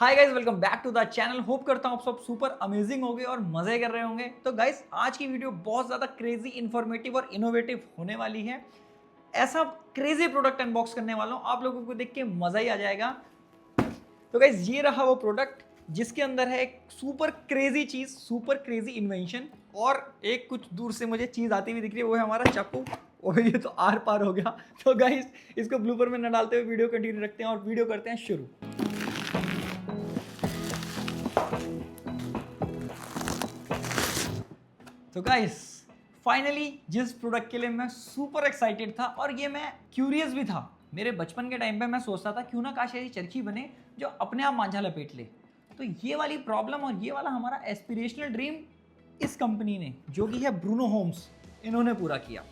Hi guys, welcome back to the channel. Hope करता हूँ आप सब सुपर अमेजिंग होंगे और मजे कर रहे होंगे। तो गाइस, आज की वीडियो बहुत ज़्यादा क्रेजी, इन्फॉर्मेटिव और इनोवेटिव होने वाली है। ऐसा क्रेजी प्रोडक्ट अनबॉक्स करने वाला हूँ, आप लोगों को देख के मजा ही आ जाएगा। तो गाइस, ये रहा वो प्रोडक्ट जिसके अंदर है एक सुपर क्रेजी चीज, सुपर क्रेजी इन्वेंशन। और एक कुछ दूर से मुझे चीज आती हुई दिख रही है, वो है हमारा चाकू। और ये तो आर पार हो गया। तो गाइस, इसको ब्लूपर में न डालते हुए वीडियो कंटिन्यू रखते हैं और वीडियो करते हैं शुरू। तो गाइस, फाइनली जिस प्रोडक्ट के लिए मैं सुपर एक्साइटेड था और ये मैं क्यूरियस भी था, मेरे बचपन के टाइम पे मैं सोचता था क्यों ना काश ऐसी चरखी बने जो अपने आप मांझा लपेट ले। तो ये वाली प्रॉब्लम और ये वाला हमारा एस्पिरेशनल ड्रीम इस कंपनी ने, जो कि है ब्रूनो होम्स, इन्होंने पूरा किया।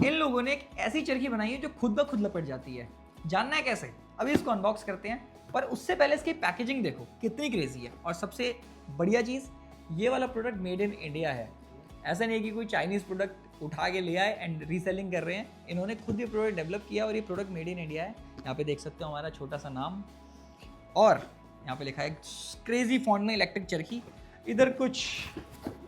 इन लोगों ने एक ऐसी चरखी बनाई है जो खुद ब खुद लपट जाती है। जानना है कैसे? अभी इसको अनबॉक्स करते हैं, पर उससे पहले इसकी पैकेजिंग देखो कितनी क्रेजी है। और सबसे बढ़िया चीज़, ये वाला प्रोडक्ट मेड इन इंडिया है। ऐसा नहीं है कि कोई चाइनीज़ प्रोडक्ट उठा के ले आए एंड रीसेलिंग कर रहे हैं। इन्होंने खुद ये प्रोडक्ट डेवलप किया और ये प्रोडक्ट मेड इन इंडिया है। यहाँ पे देख सकते हो हमारा छोटा सा नाम, और यहाँ पे लिखा है क्रेजी फॉन्ट में इलेक्ट्रिक चरखी। इधर कुछ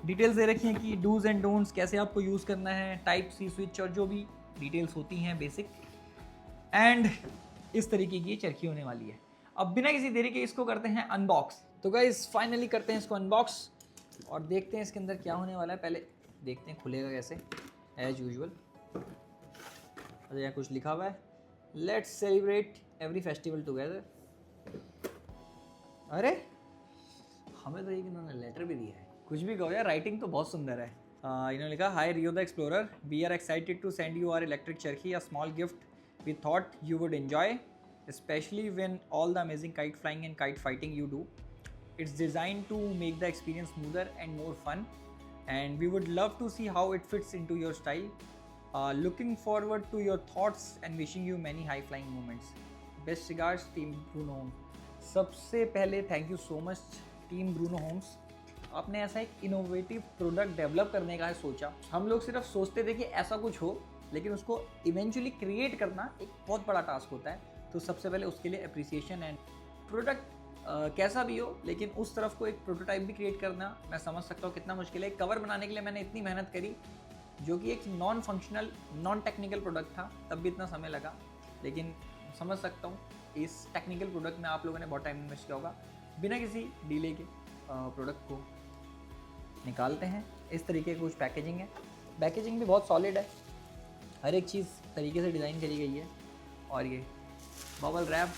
डिटेल्स दे रखी हैं कि डूज एंड डोंट्स, कैसे आपको यूज़ करना है, टाइप सी स्विच और जो भी डिटेल्स होती हैं बेसिक। एंड इस तरीके की ये चरखी होने वाली है। अब बिना किसी देरी के इसको करते हैं अनबॉक्स। तो गाइस, फाइनली करते हैं इसको अनबॉक्स और देखते हैं इसके अंदर क्या होने वाला है। पहले देखते हैं खुलेगा कैसे, एज यूजुअल। अच्छा, यहाँ कुछ लिखा हुआ है, let's celebrate every festival together. अरे, हमें तो एक इन्होंने लेटर भी दिया है। कुछ भी कहो यार, राइटिंग तो बहुत सुंदर है। इन्होंने लिखा, hi Rio the explorer, we are excited to send you our electric charkhi, a small gift we thought you would enjoy, especially when all the amazing kite flying and kite fighting you do. It's designed to make the experience smoother and more fun, and we would love to see how it fits into your style. Looking forward to your thoughts and wishing you many high flying moments. Best regards, Team Bruno Homes. सबसे पहले thank you so much team Bruno Homes. आपने ऐसा एक innovative product develop करने का है सोचा। हम लोग सिर्फ सोचते थे कि ऐसा कुछ हो, लेकिन उसको इवेंचुअली क्रिएट करना एक बहुत बड़ा टास्क होता है। तो सबसे पहले उसके लिए अप्रिसिएशन। एंड प्रोडक्ट कैसा भी हो, लेकिन उस तरफ को एक प्रोटोटाइप भी क्रिएट करना, मैं समझ सकता हूँ कितना मुश्किल है। कवर बनाने के लिए मैंने इतनी मेहनत करी, जो कि एक non functional, non technical product था, तब भी इतना समय लगा। लेकिन समझ सकता हूँ इस टेक्निकल प्रोडक्ट में आप लोगों ने बहुत टाइम इन्वेस्ट किया होगा। बिना किसी डिले के प्रोडक्ट को निकालते हैं। इस तरीके की कुछ पैकेजिंग है। पैकेजिंग भी बहुत सॉलिड है, हर एक चीज़ तरीके से डिज़ाइन करी गई है। और ये बबल रैप,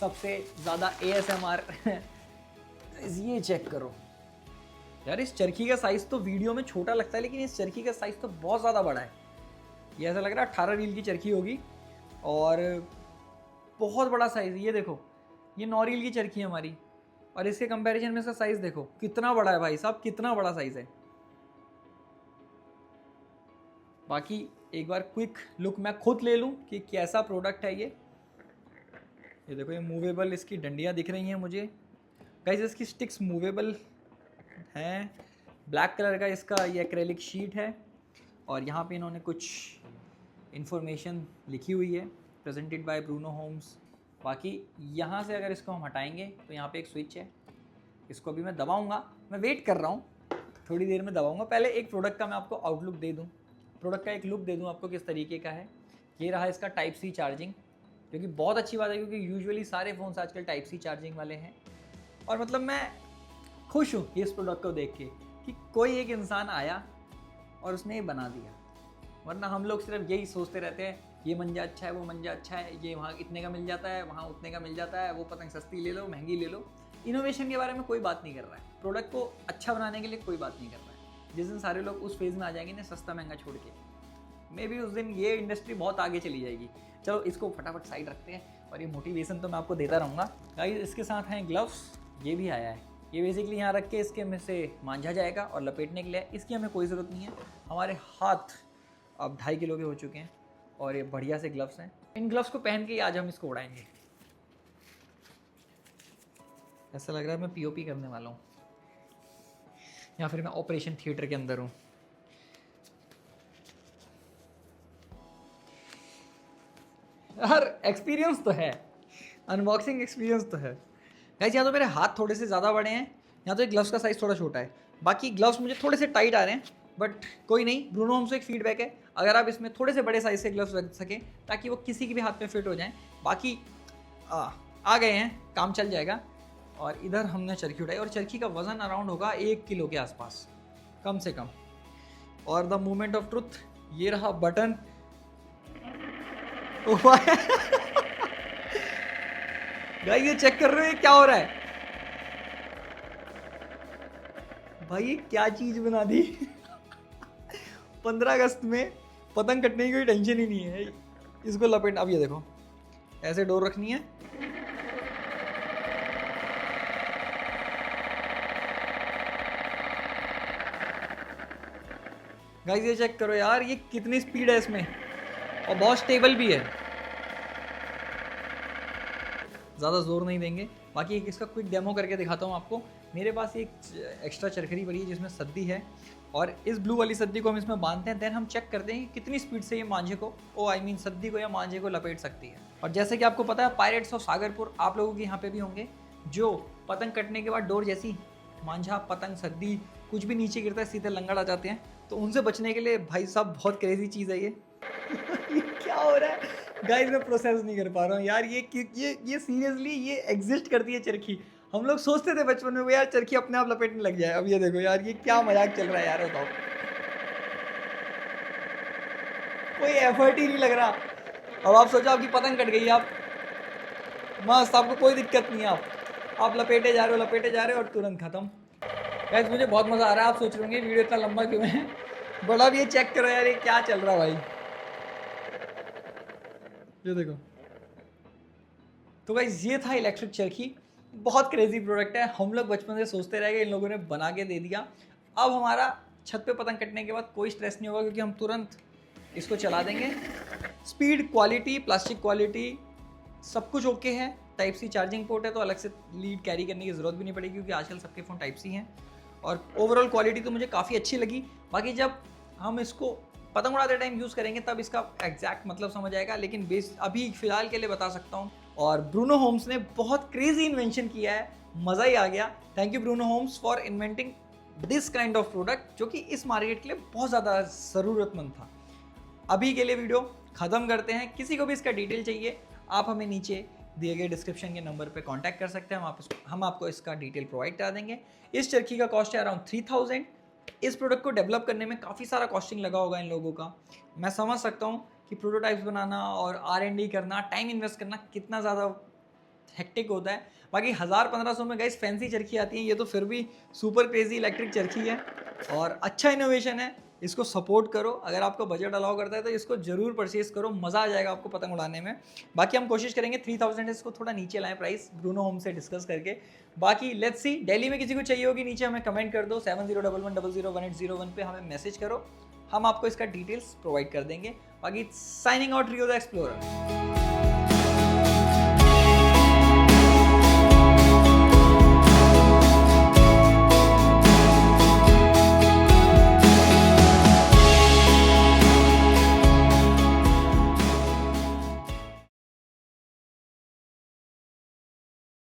सबसे ज़्यादा ASMR ये चेक करो यार, इस चरखी का साइज़ तो वीडियो में छोटा लगता है, लेकिन इस चरखी का साइज़ तो बहुत ज़्यादा बड़ा है। ये ऐसा लग रहा है 18 रील की चरखी होगी और बहुत बड़ा साइज़। ये देखो, ये 9 रील की चरखी है हमारी, और इसके कंपैरिजन में इसका साइज़ देखो कितना बड़ा है भाई साहब, कितना बड़ा साइज़ है। बाकी एक बार क्विक लुक मैं खुद ले लूँ कि कैसा प्रोडक्ट है ये देखो, ये मूवेबल इसकी डंडियाँ दिख रही हैं मुझे। गाइस, इसकी स्टिक्स मूवेबल हैं। ब्लैक कलर का इसका ये एक्रेलिक शीट है, और यहाँ पे इन्होंने कुछ इन्फॉर्मेशन लिखी हुई है, प्रेजेंटेड बाय ब्रूनो होम्स। बाकी यहाँ से अगर इसको हम हटाएंगे तो यहाँ पे एक स्विच है, इसको अभी मैं दबाऊँगा। मैं वेट कर रहा हूँ, थोड़ी देर में दबाऊँगा। पहले एक प्रोडक्ट का मैं आपको आउटलुक दे दूँ, प्रोडक्ट का एक लुक दे दूँ आपको किस तरीके का है। ये रहा इसका टाइप सी चार्जिंग, जो कि बहुत अच्छी बात है, क्योंकि यूजुअली सारे फ़ोन्स आजकल टाइप सी चार्जिंग वाले हैं। और मतलब मैं खुश हूँ इस प्रोडक्ट को देख के कि कोई एक इंसान आया और उसने ये बना दिया। वरना हम लोग सिर्फ यही सोचते रहते हैं, ये मंजा अच्छा है, वो मंजा अच्छा है, ये वहाँ इतने का मिल जाता है, वहाँ उतने का मिल जाता है, वो पता नहीं सस्ती ले लो महंगी ले लो। इनोवेशन के बारे में कोई बात नहीं कर रहा है, प्रोडक्ट को अच्छा बनाने के लिए कोई बात नहीं कर रहा है। जिस दिन सारे लोग उस फेज़ में आ जाएंगे ना, सस्ता महंगा छोड़ के, मे बी उस दिन ये इंडस्ट्री बहुत आगे चली जाएगी। चलो, इसको फटाफट साइड रखते हैं, और ये मोटिवेशन तो मैं आपको देता रहूँगा। गाइस, इसके साथ हैं ग्लव्स, ये भी आया है। ये बेसिकली यहाँ रख के इसके में से मांझा जाएगा, और लपेटने के लिए इसकी हमें कोई ज़रूरत नहीं है। हमारे हाथ अब 2.5 किलो के हो चुके हैं, और ये बढ़िया से ग्लव्स हैं। इन ग्लव्स को पहन के ही आज हम इसको उड़ाएंगे। ऐसा लग रहा है मैं POP करने वाला हूँ, या फिर मैं ऑपरेशन थिएटर के अंदर हूँ। यार, एक्सपीरियंस तो है, अनबॉक्सिंग एक्सपीरियंस तो है। गाइस यहाँ तो मेरे हाथ थोड़े से ज़्यादा बड़े हैं, यहाँ तो एक ग्लव्स का साइज़ थोड़ा छोटा है, बाकी ग्लव्स मुझे थोड़े से टाइट आ रहे हैं, बट कोई नहीं। ब्रूनो होम्स से एक फीडबैक है, अगर आप इसमें थोड़े से बड़े साइज़ से ग्लव्स रख सकें ताकि वो किसी के भी हाथ में फिट हो जाएँ। बाकी आ गए हैं, काम चल जाएगा। और इधर हमने चरखी उठाई और चरखी का वज़न अराउंड होगा 1 किलो के आसपास कम से कम। और द मोमेंट ऑफ ट्रुथ, ये रहा बटन। गाइस ये चेक कर रहे हो ये क्या हो रहा है? भाई ये क्या चीज बना दी। 15 अगस्त में पतंग कटने की कोई टेंशन ही नहीं है। इसको लपेट, अब ये देखो ऐसे डोर रखनी है, गाइस ये चेक करो यार, ये कितनी स्पीड है इसमें और बहुत स्टेबल भी है। ज़्यादा जोर नहीं देंगे। बाकी एक इसका क्विक डेमो करके दिखाता हूँ आपको। मेरे पास एक एक्स्ट्रा चरखड़ी पड़ी है जिसमें सद्दी है और इस ब्लू वाली सद्दी को हम इसमें बांधते हैं, देन हम चेक करते हैं कि कितनी स्पीड से ये मांझे को सद्दी को या मांझे को लपेट सकती है। और जैसे कि आपको पता है पायरेट्स ऑफ सागरपुर आप लोगों के यहाँ पे भी होंगे, जो पतंग कटने के बाद डोर जैसी मांझा, पतंग, सद्दी कुछ भी नीचे गिरता है सीधे लंगड़ आ जाते हैं। तो उनसे बचने के लिए भाई साहब बहुत क्रेजी चीज़ है ये। ये क्या हो रहा है गाइस, मैं प्रोसेस नहीं कर पा रहा हूँ यार। ये सीरियसली ये एग्जिस्ट करती है चरखी। हम लोग सोचते थे बचपन में यार चरखी अपने आप लपेटने लग जाए। अब ये देखो यार, ये क्या मजाक चल रहा है यार, बताओ। कोई एफर्ट ही नहीं लग रहा। अब आप सोचो आपकी पतंग कट गई, आप मस्त, आपको कोई दिक्कत नहीं है, आप लपेटे जा रहे हो और तुरंत खत्म। गाइस मुझे बहुत मज़ा आ रहा है। आप सोच रहे होंगे वीडियो इतना लंबा क्यों है, बड़ा भी ये चेक करो यार, ये क्या चल रहा है भाई, ये देखो। तो गाइस ये था इलेक्ट्रिक चरखी, बहुत क्रेजी प्रोडक्ट है। हम लोग बचपन से सोचते रह गए, इन लोगों ने बना के दे दिया। अब हमारा छत पे पतंग कटने के बाद कोई स्ट्रेस नहीं होगा क्योंकि हम तुरंत इसको चला देंगे। स्पीड, क्वालिटी, प्लास्टिक क्वालिटी सब कुछ ओके है। टाइप सी चार्जिंग पोर्ट है तो अलग से लीड कैरी करने की ज़रूरत भी नहीं पड़ेगी क्योंकि आजकल सबके फ़ोन टाइप सी हैं। और ओवरऑल क्वालिटी तो मुझे काफ़ी अच्छी लगी। बाकी जब हम इसको पतंग उड़ाते टाइम यूज़ करेंगे तब इसका एग्जैक्ट मतलब समझ आएगा, लेकिन बेस अभी फ़िलहाल के लिए बता सकता हूँ। और ब्रूनो होम्स ने बहुत क्रेजी इन्वेंशन किया है, मज़ा ही आ गया। Thank you Bruno Holmes for inventing this kind of product जो कि इस मार्केट के लिए बहुत ज़्यादा ज़रूरतमंद था। अभी के लिए वीडियो ख़त्म करते हैं। किसी को भी इसका डिटेल चाहिए आप हमें नीचे दिए गए डिस्क्रिप्शन के नंबर पे कांटेक्ट कर सकते हैं। हम आपको इसका डिटेल प्रोवाइड करा देंगे। इस चरखी का कॉस्ट है अराउंड 3000। इस प्रोडक्ट को डेवलप करने में काफ़ी सारा कॉस्टिंग लगा होगा इन लोगों का। मैं समझ सकता हूँ कि प्रोटोटाइप्स बनाना और R&D करना, टाइम इन्वेस्ट करना कितना ज़्यादा हेक्टिक होता है। बाकी 1000-1500 में गाइस फैंसी चरखी आती है, ये तो फिर भी सुपर क्रेजी इलेक्ट्रिक चरखी है और अच्छा इनोवेशन है। इसको सपोर्ट करो, अगर आपका बजट अलाउ करता है तो इसको जरूर परचेज करो, मज़ा आ जाएगा आपको पतंग उड़ाने में। बाकी हम कोशिश करेंगे 3000 इसको थोड़ा नीचे लाएं प्राइस, ब्रूनो होम से डिस्कस करके। बाकी लेट्स सी, दिल्ली में किसी को चाहिए होगी नीचे हमें कमेंट कर दो, 7011001801 पे हमें मैसेज करो, हम आपको इसका डिटेल्स प्रोवाइड कर देंगे। बाकी signing out, Rio the explorer.